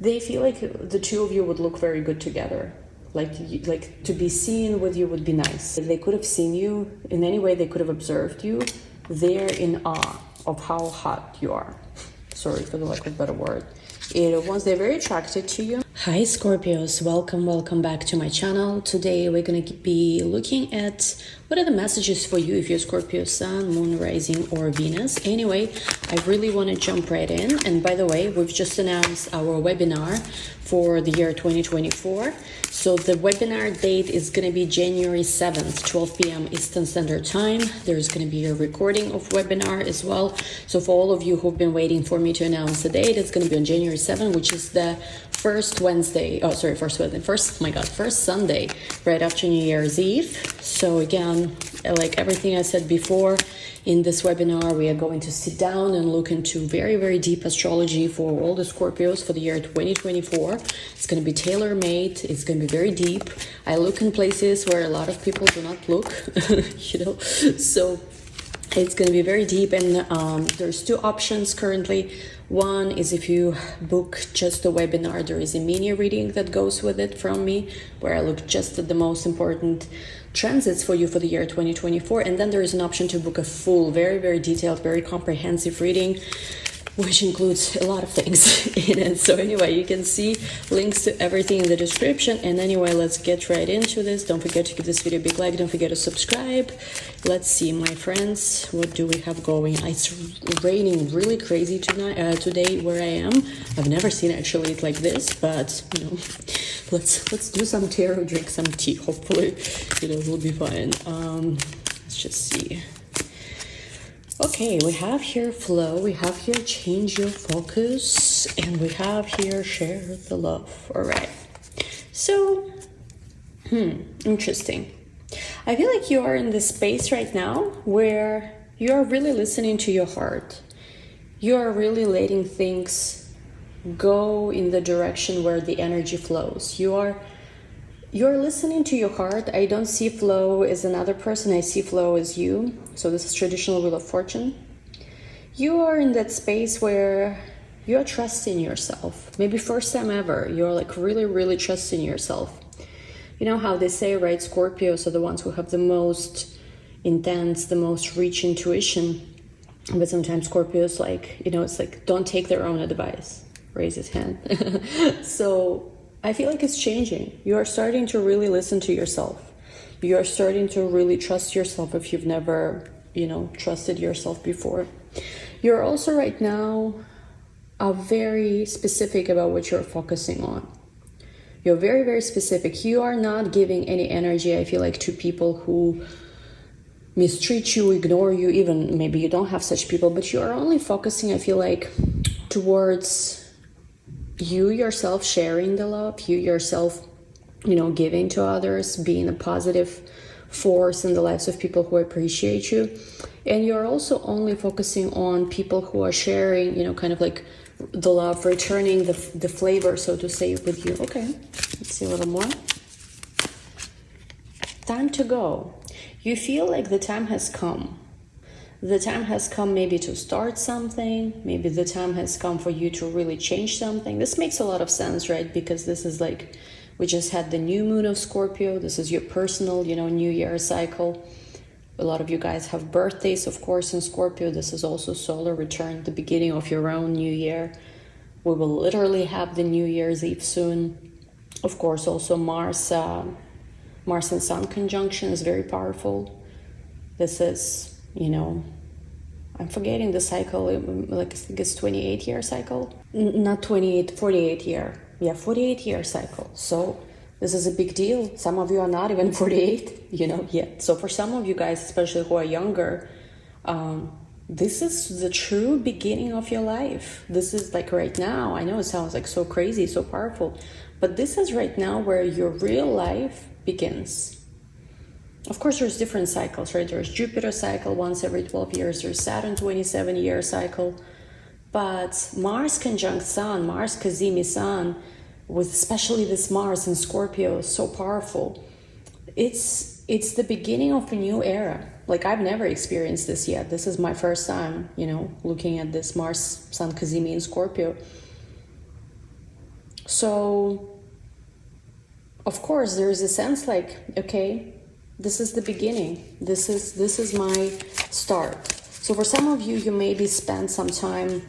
they feel like the two of you would look very good together. Like to be seen with you would be nice. If they could have seen you in any way, they could have observed you. They're in awe of how hot you are. Sorry for the lack of a better word. Once they're very attracted to you. Hi Scorpios, welcome back to my channel. Today we're going to be looking at what are the messages for you if you're Scorpio Sun, Moon, Rising, or Venus. Anyway, I really want to jump right in. And by the way, we've just announced our webinar for the year 2024. So the webinar date is going to be January 7th, 12 p.m. Eastern Standard Time. There's going to be a recording of webinar as well. So for all of you who've been waiting for me to announce the date, it's going to be on January 7th, which is the first Sunday, right after New Year's Eve. So again, like everything I said before, in this webinar, we are going to sit down and look into very, very deep astrology for all the Scorpios for the year 2024. It's going to be tailor-made. It's going to be very deep. I look in places where a lot of people do not look, so it's going to be very deep. And there's two options currently. One is if you book just the webinar, there is a mini reading that goes with it from me, where I look just at the most important transits for you for the year 2024. And then there is an option to book a full, very, very detailed, very comprehensive reading, which includes a lot of things in it. So anyway, you can see links to everything in the description. And anyway, let's get right into this. Don't forget to give this video a big like. Don't forget to subscribe. Let's see, my friends, what do we have going? It's raining really crazy today where I am. I've never seen actually it like this, but let's do some tarot, drink some tea. Hopefully, we'll be fine. Let's just see. Okay, we have here flow, we have here change your focus, and we have here share the love. All right. So, interesting. I feel like you are in this space right now where you are really listening to your heart. You are really letting things go in the direction where the energy flows. You're listening to your heart. I don't see flow as another person. I see flow as you. So this is traditional Wheel of Fortune. You are in that space where you're trusting yourself. Maybe first time ever. You're like really, really trusting yourself. You know how they say, right? Scorpios are the ones who have the most intense, the most rich intuition. But sometimes Scorpios it's like, don't take their own advice. Raise his hand. So I feel like it's changing. You are starting to really listen to yourself. You are starting to really trust yourself if you've never, trusted yourself before. You're also right now very specific about what you're focusing on. You're very, very specific. You are not giving any energy, I feel like, to people who mistreat you, ignore you, even maybe you don't have such people, but you are only focusing, I feel like, towards you yourself sharing the love, you yourself, giving to others, being a positive force in the lives of people who appreciate you. And you're also only focusing on people who are sharing, kind of like the love, returning the flavor, so to say, with you. Okay, let's see a little more. Time to go. You feel like the time has come. The time has come maybe to start something. Maybe the time has come for you to really change something. This makes a lot of sense, right? Because this is like, we just had the new moon of Scorpio. This is your personal, New Year cycle. A lot of you guys have birthdays, of course, in Scorpio. This is also solar return, the beginning of your own new year. We will literally have the New Year's Eve soon. Of course, also Mars and Sun conjunction is very powerful. This is, I'm forgetting the cycle, like I think it's 28-year cycle. Not 28, 48 year. Yeah, 48-year cycle. So this is a big deal. Some of you are not even 48, yet. So for some of you guys, especially who are younger, this is the true beginning of your life. This is like right now. I know it sounds like so crazy, so powerful, but this is right now where your real life begins. Of course, there's different cycles, right? There's Jupiter cycle once every 12 years. There's Saturn 27-year cycle. But Mars conjunct Sun, Mars Kazimi Sun, with especially this Mars in Scorpio, is so powerful. It's the beginning of a new era. Like, I've never experienced this yet. This is my first time, looking at this Mars Sun Kazimi in Scorpio. So, of course, there is a sense like, okay, this is the beginning. This is my start. So for some of you, you maybe spend some time,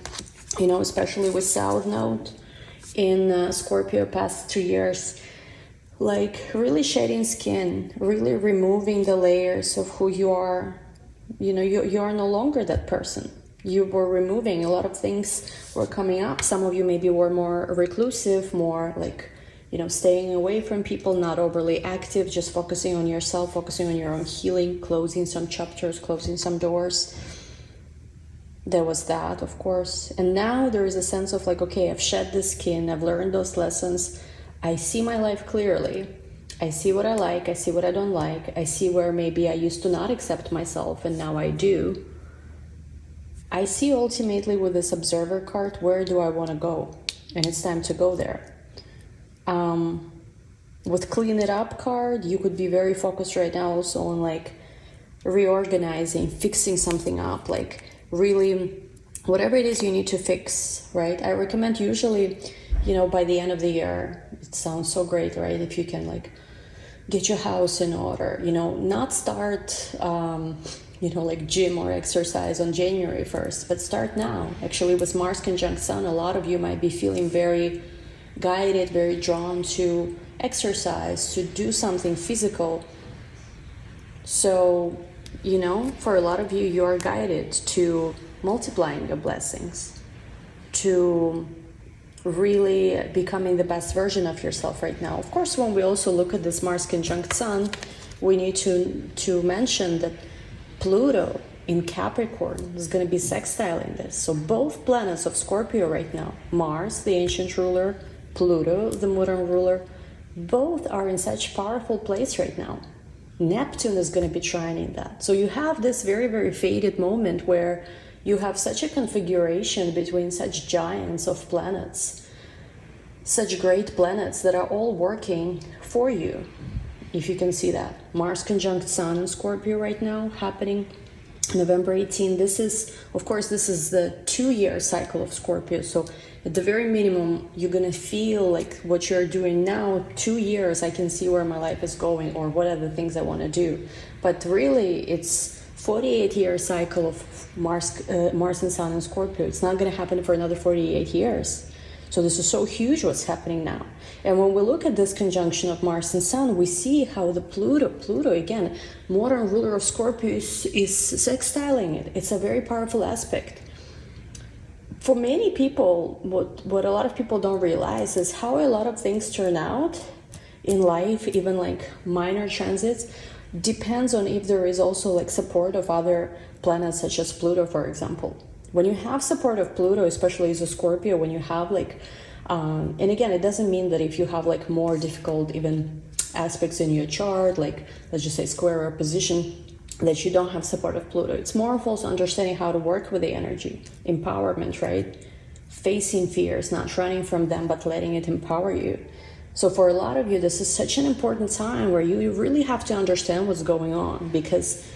you know, especially with South Node in Scorpio past 2 years, like really shedding skin, really removing the layers of who you are. You know, you are no longer that person. You were removing a lot of things were coming up. Some of you maybe were more reclusive, more like, you know, staying away from people, not overly active, just focusing on yourself, focusing on your own healing, closing some chapters, closing some doors. There was that, of course. And now there is a sense of like, okay, I've shed the skin, I've learned those lessons. I see my life clearly. I see what I like, I see what I don't like. I see where maybe I used to not accept myself and now I do. I see ultimately with this observer card, where do I want to go? And it's time to go there. With clean it up card, you could be very focused right now also on like reorganizing, fixing something up, like really whatever it is you need to fix, right? I recommend usually, you know, by the end of the year, it sounds so great, right? If you can like get your house in order, you know, not start, you know, like gym or exercise on January 1st, but start now. Actually, with Mars conjunct Sun, a lot of you might be feeling very guided, very drawn to exercise, to do something physical. So, you know, for a lot of you, you are guided to multiplying your blessings, to really becoming the best version of yourself right now. Of course, when we also look at this Mars conjunct Sun, we need to mention that Pluto in Capricorn is going to be sextiling this. So both planets of Scorpio right now, Mars, the ancient ruler, Pluto, the modern ruler, both are in such powerful place right now. Neptune is going to be trining that. So you have this very, very fated moment where you have such a configuration between such giants of planets, such great planets that are all working for you. If you can see that. Mars conjunct Sun in Scorpio right now, happening November 18. This is, of course, this is the 2-year cycle of Scorpio. So at the very minimum, you're going to feel like what you're doing now, 2 years, I can see where my life is going or what are the things I want to do. But really, it's 48-year cycle of Mars and Sun in Scorpio. It's not going to happen for another 48 years. So this is so huge what's happening now. And when we look at this conjunction of Mars and Sun, we see how the Pluto again, modern ruler of Scorpio is sextiling it. It's a very powerful aspect. For many people, what a lot of people don't realize is how a lot of things turn out in life, even like minor transits, depends on if there is also like support of other planets such as Pluto, for example. When you have support of Pluto, especially as a Scorpio, when you have like, and again, it doesn't mean that if you have like more difficult even aspects in your chart, like let's just say square or opposition, that you don't have support of Pluto. It's more of also understanding how to work with the energy, empowerment, right? Facing fears, not running from them, but letting it empower you. So for a lot of you, this is such an important time where you really have to understand what's going on, because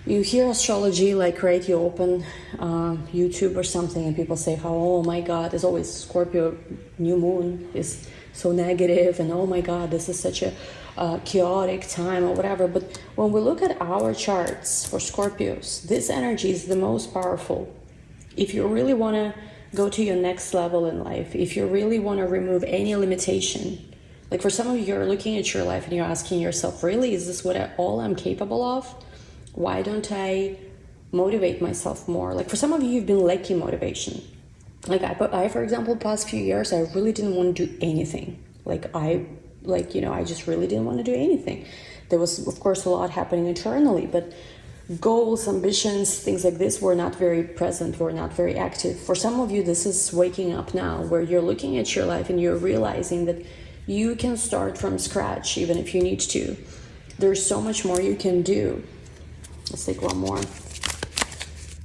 you hear astrology, like, right, you open YouTube or something and people say how, oh my God, there's always Scorpio new moon is so negative, and oh my God, this is such a chaotic time or whatever. But when we look at our charts for Scorpios, this energy is the most powerful. If you really want to go to your next level in life, if you really want to remove any limitation, like for some of you, you're looking at your life and you're asking yourself, really, is this all I'm capable of? Why don't I motivate myself more? Like for some of you, you've been lacking motivation. Like I, for example, past few years, I really didn't want to do anything. I just really didn't want to do anything. There was, of course, a lot happening internally, but goals, ambitions, things like this were not very present, were not very active. For some of you, this is waking up now, where you're looking at your life and you're realizing that you can start from scratch, even if you need to. There's so much more you can do. Let's take one more.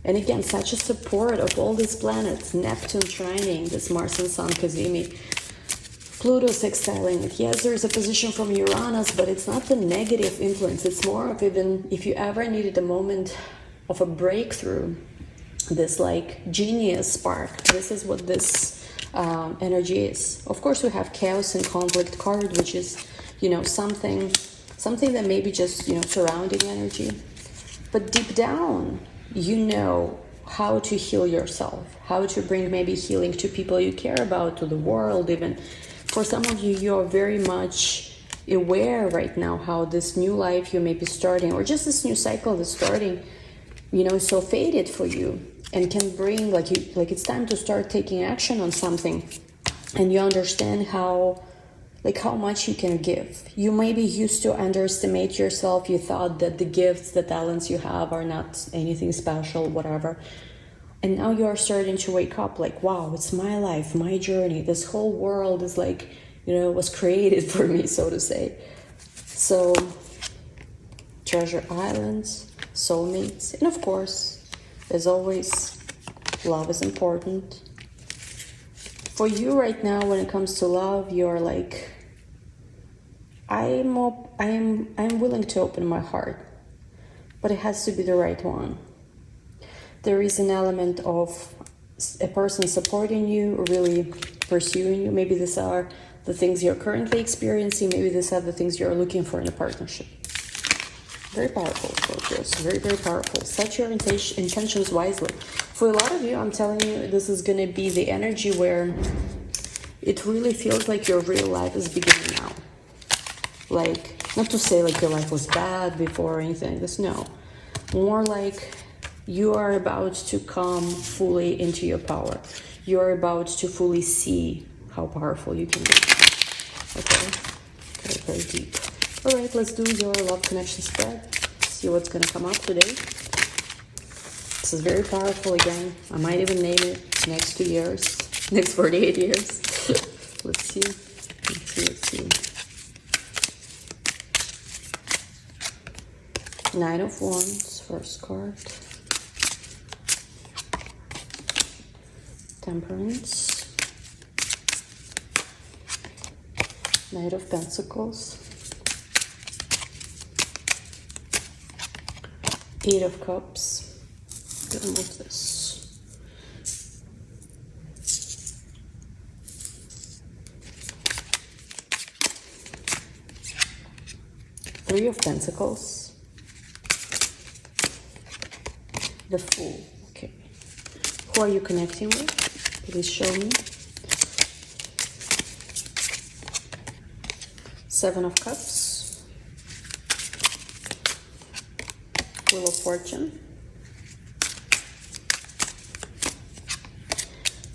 And again, such a support of all these planets, Neptune trining, this Mars and Sun Cazimi, Pluto sextiling it. Yes, there is a position from Uranus, but it's not the negative influence. It's more of even, if you ever needed a moment of a breakthrough, this like genius spark, this is what this energy is. Of course, we have chaos and conflict card, which is, something that may be just, surrounding energy. But deep down, how to heal yourself, how to bring maybe healing to people you care about, to the world even. For some of you, you're very much aware right now how this new life you may be starting, or just this new cycle that's starting, is so fated for you, and can bring like it's time to start taking action on something, and you understand how much you can give. You maybe used to underestimate yourself. You thought that the gifts, the talents you have are not anything special, whatever. And now you are starting to wake up like, wow, it's my life, my journey. This whole world is was created for me, so to say. So, treasure islands, soulmates, and of course, as always, love is important. For you right now, when it comes to love, you're like, I'm willing to open my heart, but it has to be the right one. There is an element of a person supporting you, really pursuing you. Maybe these are the things you're currently experiencing. Maybe these are the things you're looking for in a partnership. Very powerful, Scorpios. Very, very powerful. Set your intentions wisely. For a lot of you, I'm telling you, this is going to be the energy where it really feels like your real life is beginning now. Not to say your life was bad before or anything like this, no. More like you are about to come fully into your power. You are about to fully see how powerful you can be. Okay? Very, very deep. All right, let's do your love connection spread. See what's going to come up today. This is very powerful again. I might even name it next 2 years, next 48 years. Let's see. Let's see. 9 of Wands, first card. Temperance. Knight of Pentacles. 8 of Cups. Gonna move this. Three of Pentacles. The Fool. Okay. Who are you connecting with? Please show me. 7 of Cups. Wheel of Fortune.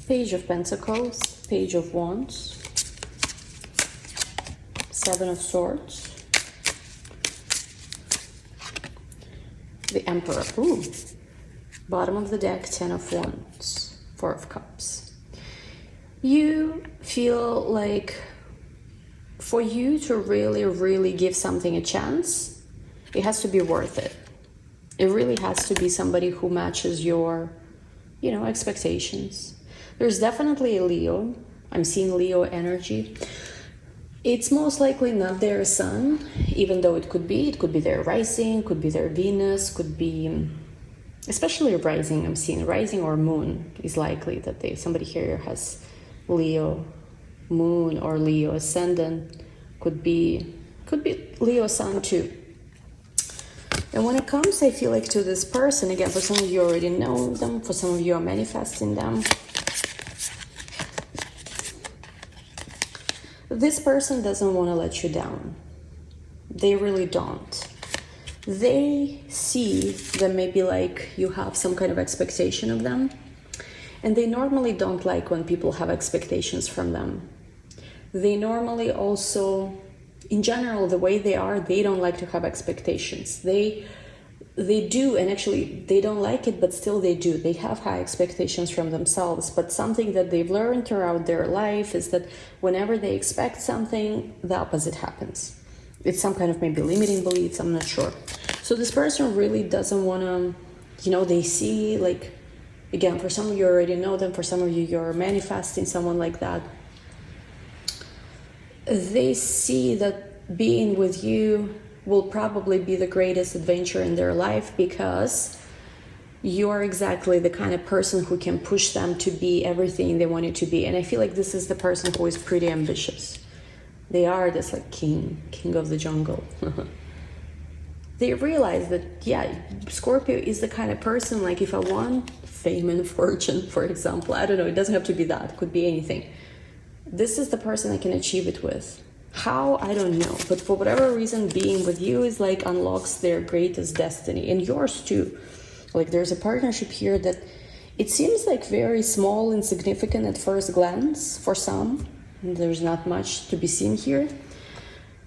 Page of Pentacles. Page of Wands. 7 of Swords. The Emperor. Ooh. Bottom of the deck, 10 of Wands, 4 of Cups. You feel like for you to really, really give something a chance, it has to be worth it. It really has to be somebody who matches your, expectations. There's definitely a Leo. I'm seeing Leo energy. It's most likely not their sun, even though it could be their rising, could be their Venus, could be... Especially rising, I'm seeing rising or moon is likely that somebody here has Leo moon or Leo ascendant. Could be Leo sun too. And when it comes, I feel like to this person, again, for some of you already know them, for some of you are manifesting them. This person doesn't want to let you down. They really don't. They see that maybe you have some kind of expectation of them, and they normally don't like when people have expectations from them. They normally also, in general, the way they are, they don't like to have expectations. They do, and actually they don't like it, but still they do. They have high expectations from themselves, but something that they've learned throughout their life is that whenever they expect something, the opposite happens. It's some kind of maybe limiting beliefs, I'm not sure. So this person really doesn't want to, they see again, for some of you already know them, for some of you, you're manifesting someone like that. They see that being with you will probably be the greatest adventure in their life because you are exactly the kind of person who can push them to be everything they want you to be. And I feel like this is the person who is pretty ambitious. They are this like king of the jungle. They realize that, yeah, Scorpio is the kind of person, like if I want fame and fortune, for example, I don't know, it doesn't have to be that, it could be anything. This is the person I can achieve it with. How? I don't know. But for whatever reason, being with you is like unlocks their greatest destiny, and yours too. Like there's a partnership here that it seems like very small, insignificant at first glance for some. There's not much to be seen here.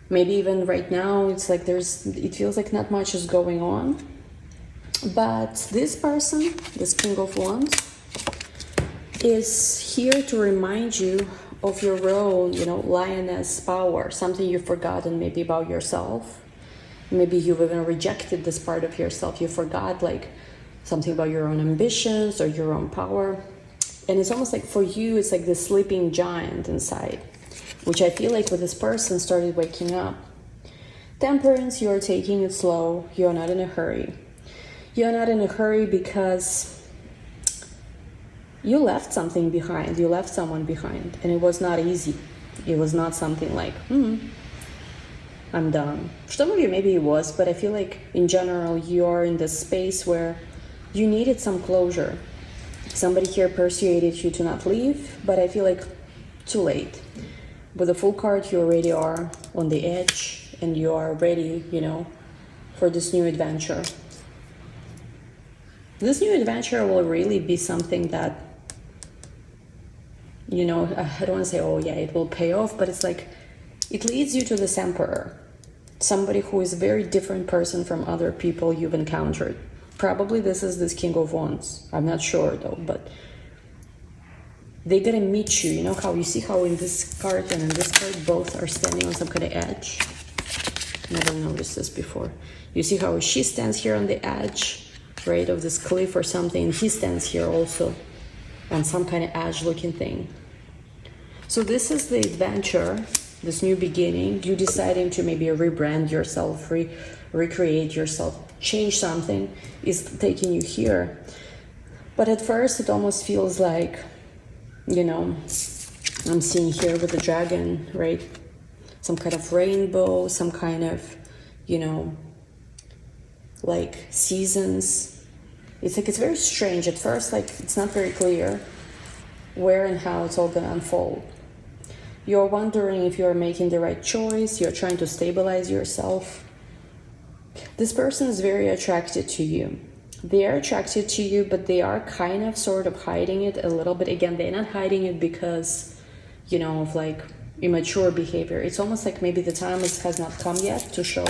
Maybe even right now, it's like it feels like not much is going on. But this person, this King of Wands, is here to remind you of your own, lioness power, something you've forgotten maybe about yourself. Maybe you've even rejected this part of yourself. You forgot like something about your own ambitions or your own power. And it's almost like for you, it's like this sleeping giant inside, which I feel like with this person started waking up. Temperance, you're taking it slow. You're not in a hurry. You're not in a hurry because you left something behind. You left someone behind. And it was not easy. It was not something like, I'm done. For some of you, maybe it was, but I feel like in general, you're in this space where you needed some closure. Somebody here persuaded you to not leave, but I feel like too late. With the Full card, you already are on the edge and you are ready, for this new adventure. This new adventure will really be something that, I don't want to say, oh yeah, it will pay off, but it's like, it leads you to this Emperor. Somebody who is a very different person from other people you've encountered. Probably this is this King of Wands. I'm not sure though, but they're gonna meet you. How you see how in this card and in this card both are standing on some kind of edge. Never noticed this before. You see how she stands here on the edge, right, of this cliff or something. He stands here also on some kind of edge looking thing. So this is the adventure, this new beginning. You deciding to maybe rebrand yourself, recreate yourself, change something is taking you here. But at first it almost feels like, I'm seeing here with the dragon, right? Some kind of rainbow, some kind of, like seasons. It's like, it's very strange. At first, like, it's not very clear where and how it's all gonna unfold. You're wondering if you're making the right choice. You're trying to stabilize yourself. This person is very attracted to you. They are attracted to you, but they are kind of sort of hiding it a little bit. Again, they're not hiding it because, of like immature behavior. It's almost like maybe the time has not come yet to show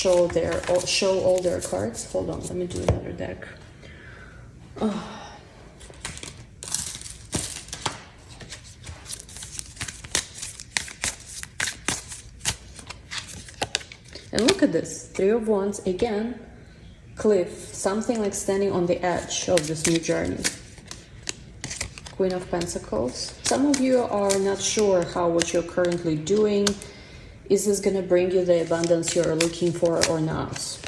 all their cards. Hold on, let me do another deck. Oh. And look at this, Three of Wands again. Cliff, something like standing on the edge of this new journey. Queen of Pentacles. Some of you are not sure what you're currently doing. Is this going to bring you the abundance you're looking for or not?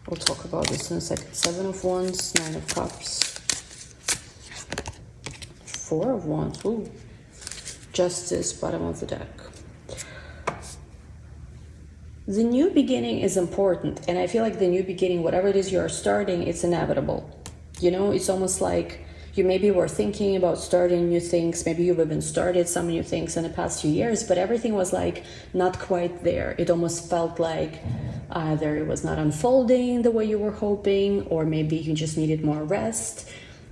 We'll talk about this in a second. Seven of Wands, Nine of Cups. Four of Wands, ooh. Justice, bottom of the deck. The new beginning is important, and I feel like the new beginning, whatever it is you're starting, it's inevitable. It's almost like you maybe were thinking about starting new things. Maybe you've even started some new things in the past few years, but everything was like not quite there. It almost felt like either it was not unfolding the way you were hoping, or maybe you just needed more rest.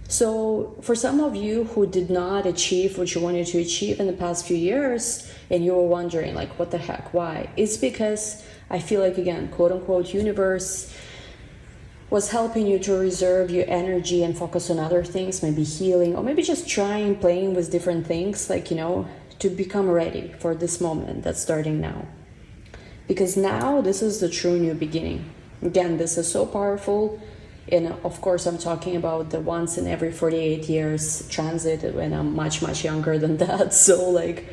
So for some of you who did not achieve what you wanted to achieve in the past few years, and you were wondering like, what the heck, why? It's because I feel like, again, quote unquote, universe was helping you to reserve your energy and focus on other things, maybe healing, or maybe just playing with different things, like, to become ready for this moment that's starting now. Because now this is the true new beginning. Again, this is so powerful. And of course, I'm talking about the once in every 48 years transit, and I'm much, much younger than that. So like,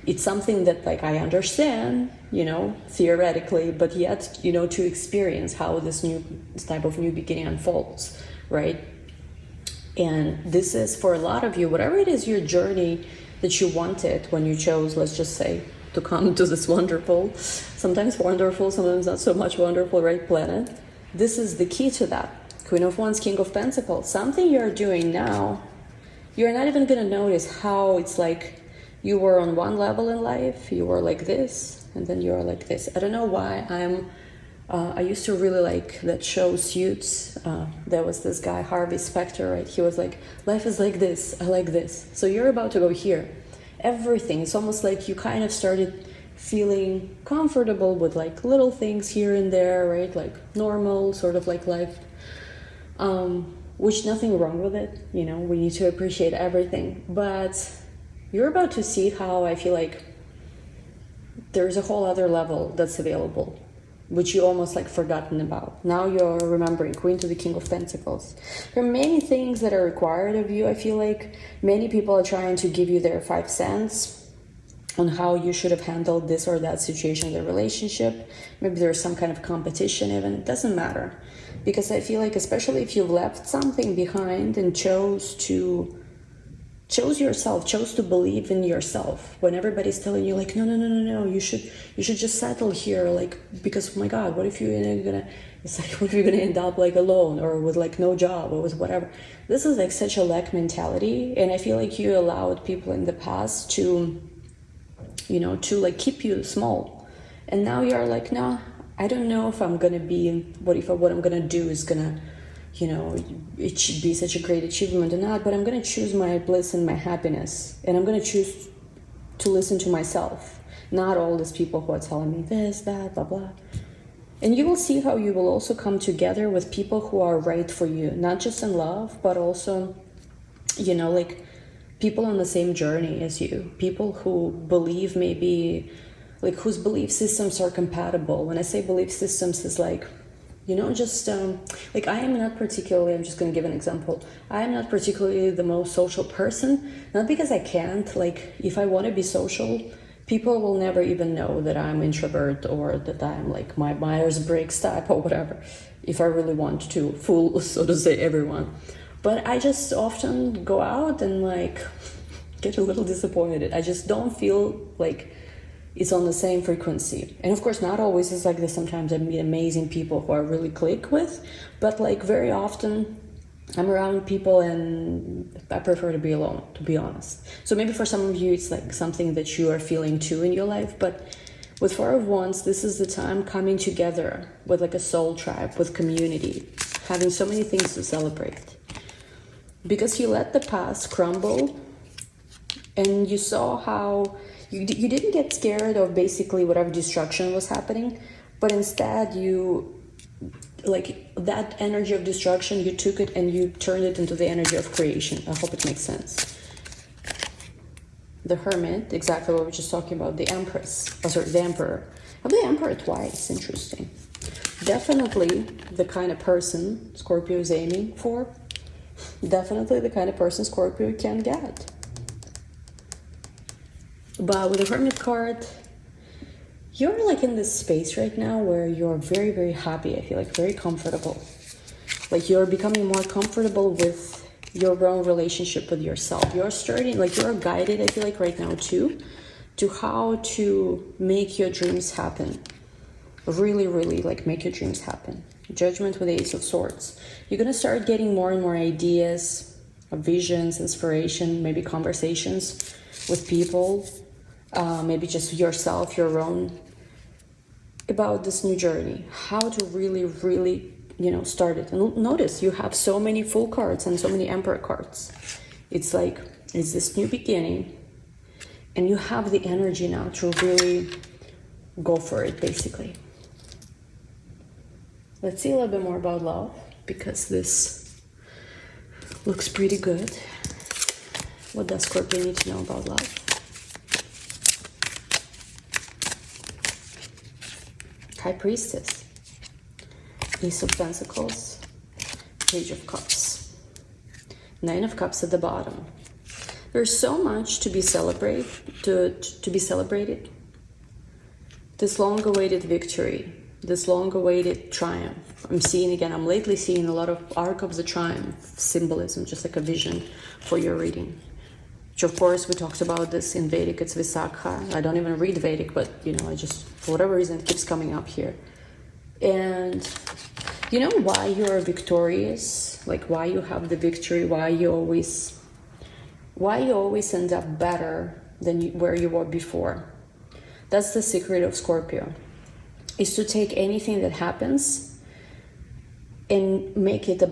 it's something that like I understand, you know, theoretically, but yet, you know, to experience how this type of new beginning unfolds, right? And this is for a lot of you, whatever it is your journey that you wanted when you chose, let's just say, to come to this wonderful, sometimes not so much wonderful, right, planet. This is the key to that. Queen of Wands, King of Pentacles. Something you're doing now, you're not even going to notice how it's like you were on one level in life, you were like this, and then you're like this. I don't know why I used to really like that show Suits. There was this guy, Harvey Specter, right? He was like, life is like this, I like this. So you're about to go here. Everything, it's almost like you kind of started feeling comfortable with like little things here and there, right? Like normal, sort of like life. Which nothing wrong with it, you know, we need to appreciate everything. But you're about to see how I feel like there's a whole other level that's available, which you almost like forgotten about. Now you're remembering, Queen to the King of Pentacles. There are many things that are required of you. I feel like many people are trying to give you their 5 cents on how you should have handled this or that situation in the relationship. Maybe there's some kind of competition even. It doesn't matter. Because I feel like, especially if you've left something behind and chose yourself, chose to believe in yourself, when everybody's telling you like, no, you should just settle here, like, because oh my God, what if you're gonna end up like alone or with like no job or with whatever. This is like such a lack mentality, and I feel like you allowed people in the past to, you know, to like keep you small, and now you're like, no, I don't know if I'm gonna be, what I'm gonna do is gonna, you know, it should be such a great achievement or not, but I'm going to choose my bliss and my happiness. And I'm going to choose to listen to myself, not all these people who are telling me this, that, blah, blah. And you will see how you will also come together with people who are right for you, not just in love, but also, you know, like people on the same journey as you, people who believe maybe, like whose belief systems are compatible. When I say belief systems, it's like, you know, just like I am not particularly, I'm just going to give an example. I am not particularly the most social person, not because I can't. Like if I want to be social, people will never even know that I'm introvert or that I'm like my Myers-Briggs type or whatever, if I really want to fool, so to say, everyone. But I just often go out and like get a little disappointed. I just don't feel like it's on the same frequency. And of course, not always is like this. Sometimes I meet amazing people who I really click with, but like very often I'm around people and I prefer to be alone, to be honest. So maybe for some of you, it's like something that you are feeling too in your life, but with Four of Wands, this is the time coming together with like a soul tribe, with community, having so many things to celebrate. Because you let the past crumble and you saw how you didn't get scared of basically whatever destruction was happening, but instead you, like that energy of destruction, you took it and you turned it into the energy of creation. I hope it makes sense. The Hermit, exactly what we were just talking about. The Empress, the Emperor. I have the Emperor twice, interesting. Definitely the kind of person Scorpio is aiming for. Definitely the kind of person Scorpio can get. But with the Hermit card, you're like in this space right now where you're very, very happy. I feel like very comfortable. Like you're becoming more comfortable with your own relationship with yourself. You're starting, like you're guided, I feel like right now too, to how to make your dreams happen. Really, really like make your dreams happen. Judgment with the Ace of Swords. You're going to start getting more and more ideas, visions, inspiration, maybe conversations with people. Maybe just yourself, your own, about this new journey, how to really, really, you know, start it. And notice you have so many Fool cards and so many Emperor cards. It's like, it's this new beginning, and you have the energy now to really go for it, basically. Let's see a little bit more about love, because this looks pretty good. What does Scorpio need to know about love? High Priestess, Ace of Pentacles, Page of Cups, Nine of Cups at the bottom. There's so much to be to be celebrated. This long-awaited victory, this long-awaited triumph. I'm lately seeing a lot of Arc of the Triumph symbolism, just like a vision for your reading. Which of course we talked about this in Vedic, it's Visakha. I don't even read Vedic, but I just, for whatever reason, it keeps coming up here. And you know why you're victorious, like why you have the victory, why you always end up better than where you were before. That's the secret of Scorpio, is to take anything that happens and make it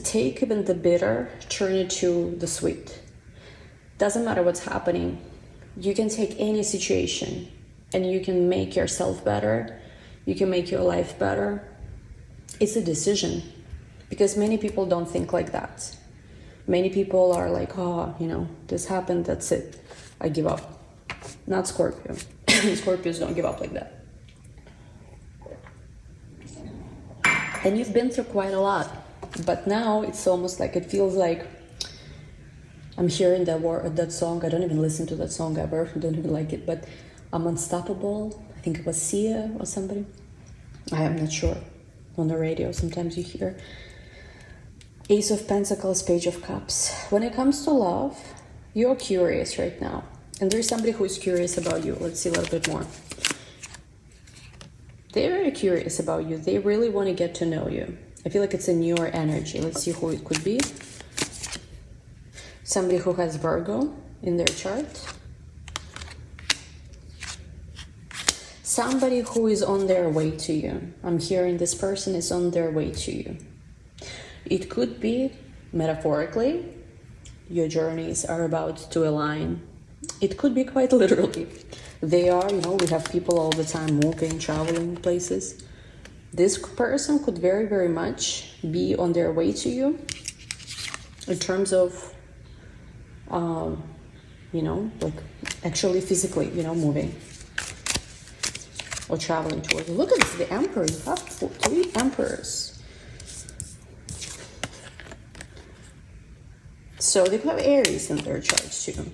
take even the bitter, turn it to the sweet. Doesn't matter what's happening. You can take any situation and you can make yourself better. You can make your life better. It's a decision, because many people don't think like that. Many people are like, this happened, that's it, I give up. Not Scorpio. Scorpios don't give up like that. And you've been through quite a lot, but now it's almost like, it feels like I'm hearing that song. I don't even listen to that song ever. I don't even like it, but I'm Unstoppable. I think it was Sia or somebody. I am not sure. On the radio, sometimes you hear Ace of Pentacles, Page of Cups. When it comes to love, you're curious right now. And there's somebody who is curious about you. Let's see a little bit more. They're very curious about you. They really want to get to know you. I feel like it's a newer energy. Let's see who it could be. Somebody who has Virgo in their chart. Somebody who is on their way to you. I'm hearing this person is on their way to you. It could be, metaphorically, your journeys are about to align. It could be quite literally. They are, we have people all the time moving, traveling places. This person could very, very much be on their way to you in terms of, actually physically, moving. Or traveling towards you. Look at this, the Emperor. You have 3 emperors. So they could have Aries in their charts too.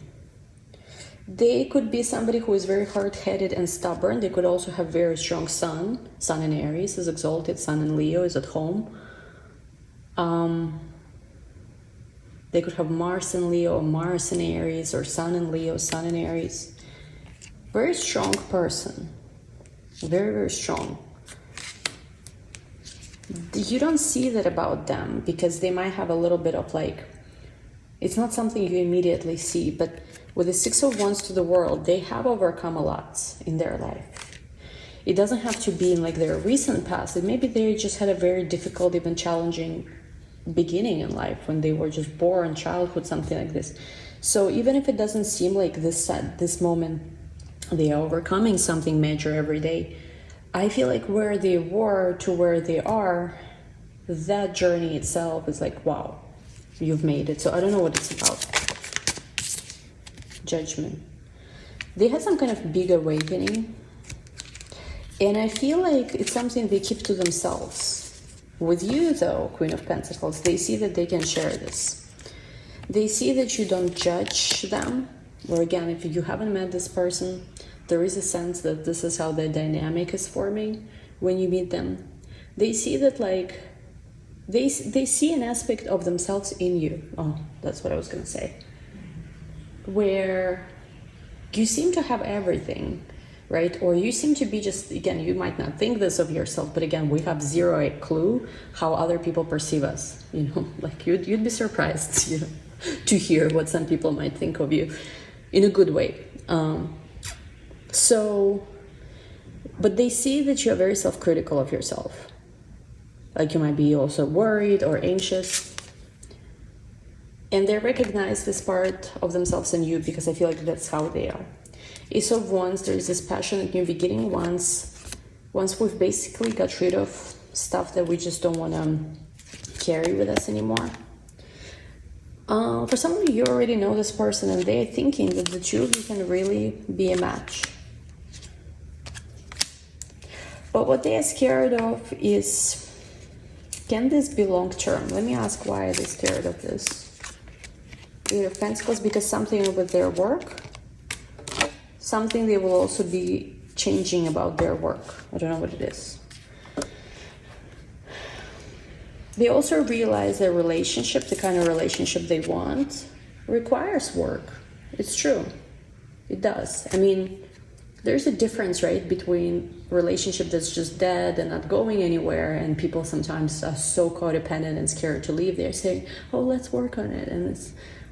They could be somebody who is very hard-headed and stubborn. They could also have very strong sun. Sun in Aries is exalted. Sun in Leo is at home. They could have Mars in Leo, or Mars in Aries, or Sun in Leo, Sun in Aries. Very strong person. Very, very strong. You don't see that about them because they might have a little bit of it's not something you immediately see, but with the 6 of Wands to the world, they have overcome a lot in their life. It doesn't have to be in their recent past. Maybe they just had a very difficult, even challenging beginning in life when they were just born, childhood, something like this. So even if it doesn't seem like this moment they are overcoming something major every day, I feel like where they were to where they are, that journey itself is wow, you've made it. So I don't know what it's about. Judgment. They had some kind of big awakening, and I feel like it's something they keep to themselves. With you though, Queen of Pentacles, they see that they can share this. They see that you don't judge them. Or again, if you haven't met this person, there is a sense that this is how the dynamic is forming when you meet them. They see that they see an aspect of themselves in you. Oh, that's what I was going to say. Where you seem to have everything, right? Or you seem to be just, again, you might not think this of yourself, but again, we have zero clue how other people perceive us. You'd be surprised, to hear what some people might think of you in a good way. But they see that you're very self-critical of yourself. You might be also worried or anxious. And they recognize this part of themselves in you because I feel like that's how they are. Ace of Wands, there's this passionate new beginning once we've basically got rid of stuff that we just don't want to carry with us anymore. For some of you, you already know this person and they're thinking that the two of you can really be a match. But what they are scared of is, can this be long-term? Let me ask, why are they scared of this? Eight of Pentacles, because something with their work, something they will also be changing about their work. I don't know what it is. They also realize their relationship, the kind of relationship they want, requires work. It's true. It does. I mean, there's a difference, right, between relationship that's just dead and not going anywhere, and people sometimes are so codependent and scared to leave. They're saying, oh, let's work on it. And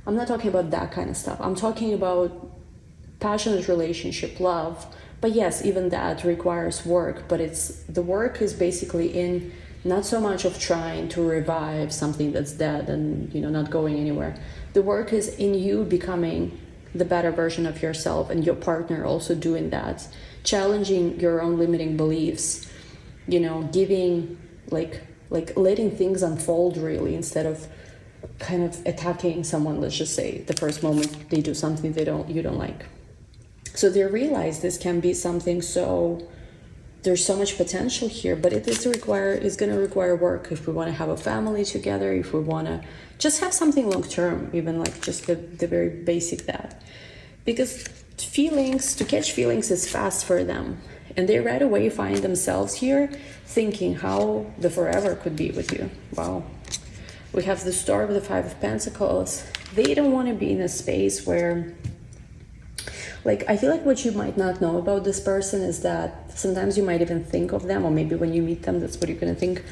I'm not talking about that kind of stuff. I'm talking about passionate relationship, love. But yes, even that requires work, but the work is basically in not so much of trying to revive something that's dead and, you know, not going anywhere. The work is in you becoming the better version of yourself, and your partner also doing that, challenging your own limiting beliefs, you know, giving, like letting things unfold really, instead of kind of attacking someone, let's just say, the first moment they do something you don't like. So they realize this can be something, so there's so much potential here, but it's going to require work if we want to have a family together, if we want to just have something long term, even like just the very basic that. Because to catch feelings is fast for them, and they right away find themselves here thinking how the forever could be with you. Wow. We have the Star with the Five of Pentacles. They don't want to be in a space where, like, I feel like what you might not know about this person is that sometimes you might even think of them, or maybe when you meet them, that's what you're going to think,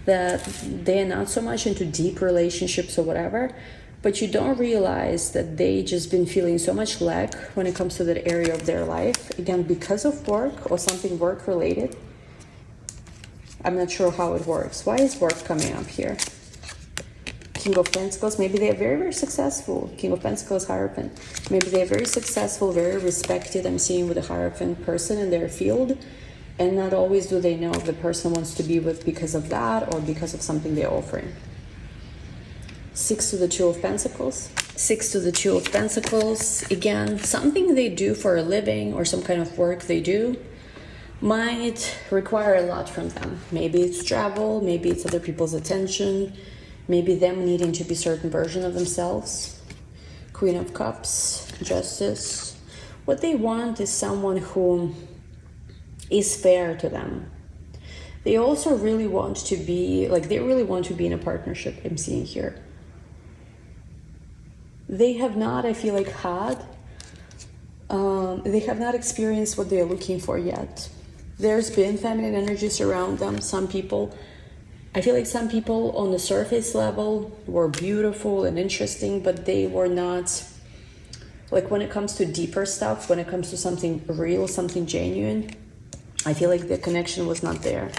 that they're not so much into deep relationships or whatever, but you don't realize that they just been feeling so much lack when it comes to that area of their life. Again, because of work or something work related. I'm not sure how it works. Why is work coming up here? King of Pentacles, maybe they're very, very successful. King of Pentacles, Hierophant. Maybe they're very successful, very respected. I'm seeing with a Hierophant person in their field. And not always do they know if the person wants to be with because of that or because of something they're offering. Six to the Two of Pentacles. Six to the Two of Pentacles. Again, something they do for a living or some kind of work they do might require a lot from them. Maybe it's travel, maybe it's other people's attention, maybe them needing to be a certain version of themselves. Queen of Cups, Justice. What they want is someone who is fair to them. They also really want to be, they really want to be in a partnership, I'm seeing here. They have not, I feel like, they have not experienced what they're looking for yet. There's been feminine energies around them. Some people, I feel like some people on the surface level were beautiful and interesting, but they were not, like when it comes to deeper stuff, when it comes to something real, something genuine, I feel like the connection was not there.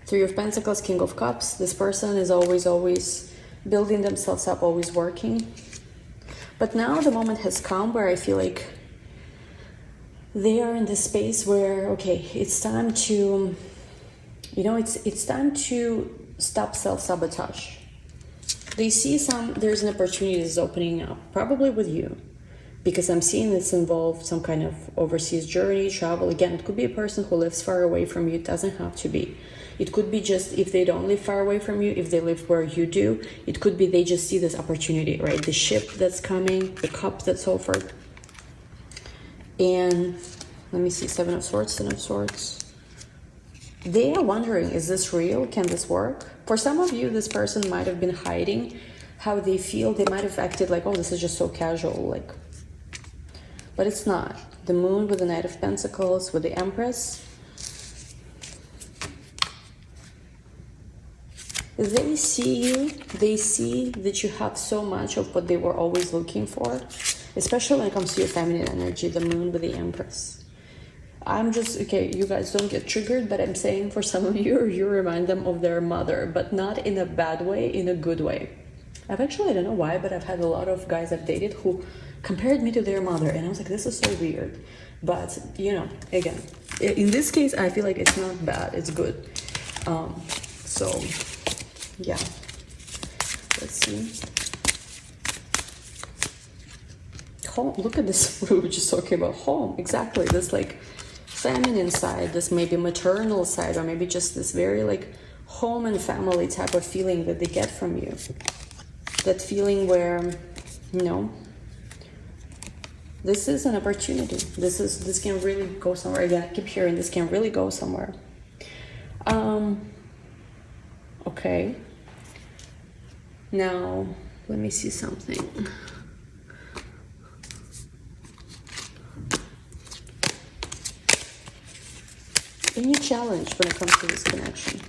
Three of Pentacles, King of Cups. This person is always building themselves up, always working. But now the moment has come where I feel like they are in this space where, okay, it's time to, it's time to stop self-sabotage. They see there's an opportunity that's opening up, probably with you, because I'm seeing this involved some kind of overseas journey, travel. Again, it could be a person who lives far away from you. It doesn't have to be. It could be just if they don't live far away from you, if they live where you do, it could be they just see this opportunity, right? The ship that's coming, the cup that's offered. And let me see, Seven of Swords, Ten of Swords. They are wondering, is this real? Can this work? For some of you, this person might have been hiding how they feel. They might have acted like, oh, this is just so casual, but it's not. The Moon with the Knight of Pentacles, with the Empress. They see you, they see that you have so much of what they were always looking for, especially when it comes to your feminine energy, the Moon with the Empress. I'm just, okay, you guys don't get triggered, but I'm saying for some of you, you remind them of their mother, but not in a bad way, in a good way. I don't know why, but I've had a lot of guys I've dated who compared me to their mother, and I was like, this is so weird. But, again, in this case, I feel like it's not bad, it's good. So, yeah, let's see. Home, look at this, we were just talking about home, exactly, this feminine side, this maybe maternal side, or maybe just this very home and family type of feeling that they get from you. That feeling where No. This is an opportunity. This can really go somewhere. Again, I keep hearing this can really go somewhere. Okay. Now, let me see something. Any challenge when it comes to this connection?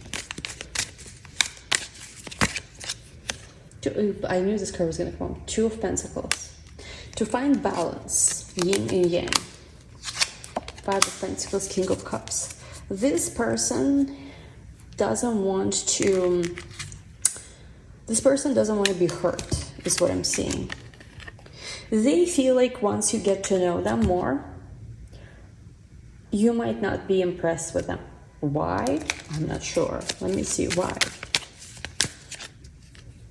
I knew this card was going to come up. Two of Pentacles. To find balance, yin and yang. Five of Pentacles, King of Cups. This person doesn't want to... This person doesn't want to be hurt, is what I'm seeing. They feel like once you get to know them more, you might not be impressed with them. Why? I'm not sure. Let me see why.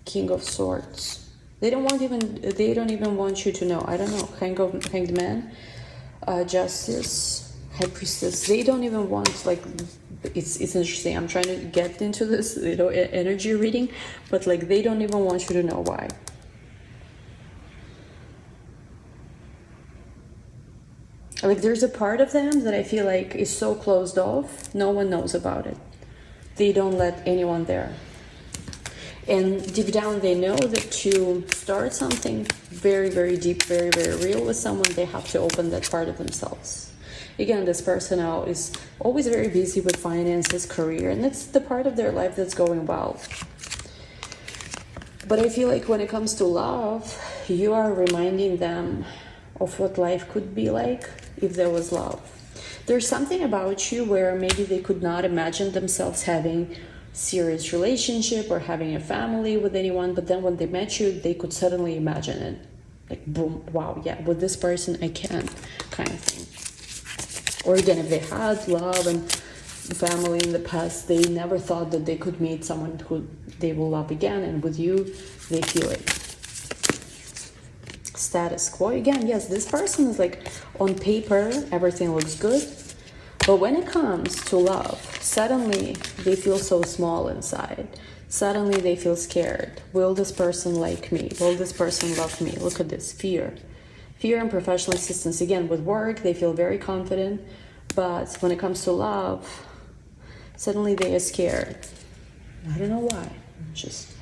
King of Swords. They don't even want you to know. I don't know. Hanged Man, Justice, High Priestess. They don't even want, like, it's interesting. I'm trying to get into this, energy reading, but like they don't even want you to know why. Like there's a part of them that I feel like is so closed off, no one knows about it. They don't let anyone there. And deep down they know that to start something very, very deep, very, very real with someone, they have to open that part of themselves. Again, this person now is always very busy with finances, career, and that's the part of their life that's going well. But I feel like when it comes to love, you are reminding them of what life could be like if there was love. There's something about you where maybe they could not imagine themselves having serious relationship or having a family with anyone, but then when they met you, they could suddenly imagine it. Like, boom, wow, yeah, with this person I can, kind of thing. Or again, if they had love and family in the past, they never thought that they could meet someone who they will love again, and with you, they feel it. Status quo. Again, yes, this person is like, on paper, everything looks good, but when it comes to love, suddenly they feel so small inside. Suddenly they feel scared. Will this person like me? Will this person love me? Look at this, fear. Fear and professional assistance. Again, with work, they feel very confident, but when it comes to love, suddenly they are scared. I don't know why. Just,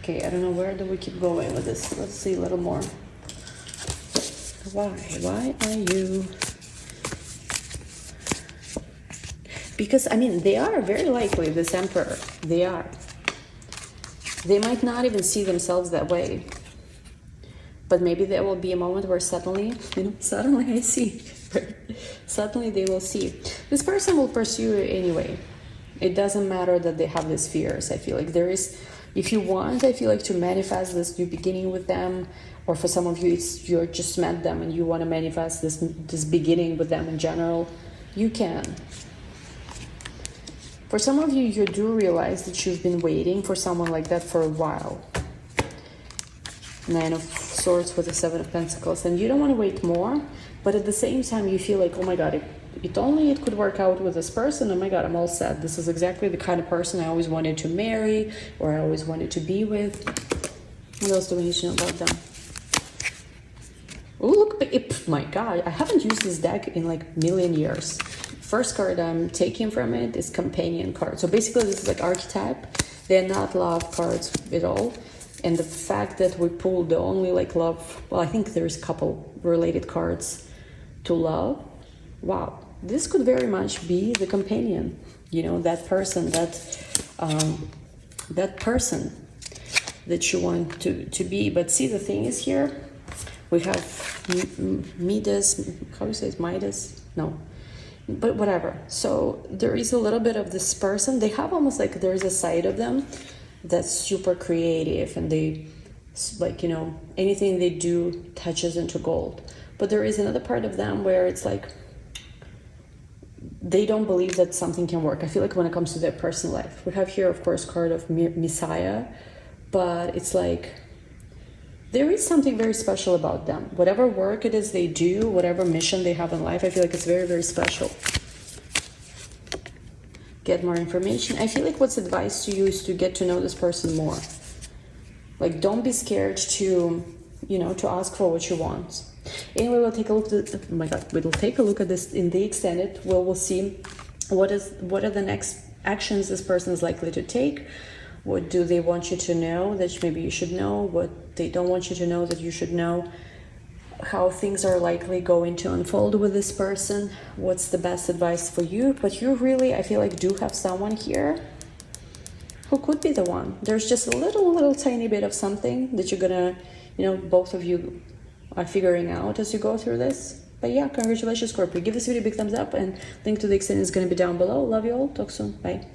okay, I don't know, where do we keep going with this? Let's see a little more. Why? Why are you... Because, I mean, they are very likely this Emperor. They are. They might not even see themselves that way. But maybe there will be a moment where suddenly, suddenly I see. Suddenly they will see. This person will pursue you anyway. It doesn't matter that they have these fears. I feel like there is, if you want, I feel like to manifest this new beginning with them, or for some of you, it's you're just met them and you want to manifest this beginning with them in general, you can. For some of you, you do realize that you've been waiting for someone like that for a while. Nine of Swords with the Seven of Pentacles, and you don't want to wait more, but at the same time you feel like, oh my god, if only it could work out with this person, oh my god, I'm all set. This is exactly the kind of person I always wanted to marry, or I always wanted to be with. What else do we need to know about them? Oh, look, my god, I haven't used this deck in like a million years. First card I'm taking from it is Companion card. So basically this is like archetype. They're not love cards at all. And the fact that we pulled the only like love, well, I think there's a couple related cards to love. Wow, this could very much be the companion, that person, that person that you want to be. But see, the thing is here, we have Midas, how do you say it, Midas? No, but whatever. So there is a little bit of this person. They have almost like there's a side of them that's super creative, and they, like, anything they do touches into gold. But there is another part of them where it's like they don't believe that something can work. I feel like when it comes to their personal life, we have here, of course, card of Messiah, but it's like there is something very special about them. Whatever work it is they do, whatever mission they have in life, I feel like it's very, very special. Get more information. I feel like what's advised to you is to get to know this person more. Like, don't be scared to you know, to ask for what you want. Anyway, we'll take a look at, oh my god, we'll take a look at this in the extended. We'll see what are the next actions this person is likely to take. What do they want you to know that maybe you should know? What they don't want you to know that you should know? How things are likely going to unfold with this person? What's the best advice for you? But you really, I feel like, do have someone here who could be the one. There's just a little tiny bit of something that you're gonna, you know, both of you are figuring out as you go through this. But yeah, congratulations, Scorpio. Give this video a big thumbs up, and link to the extended is going to be down below. Love you all. Talk soon. Bye.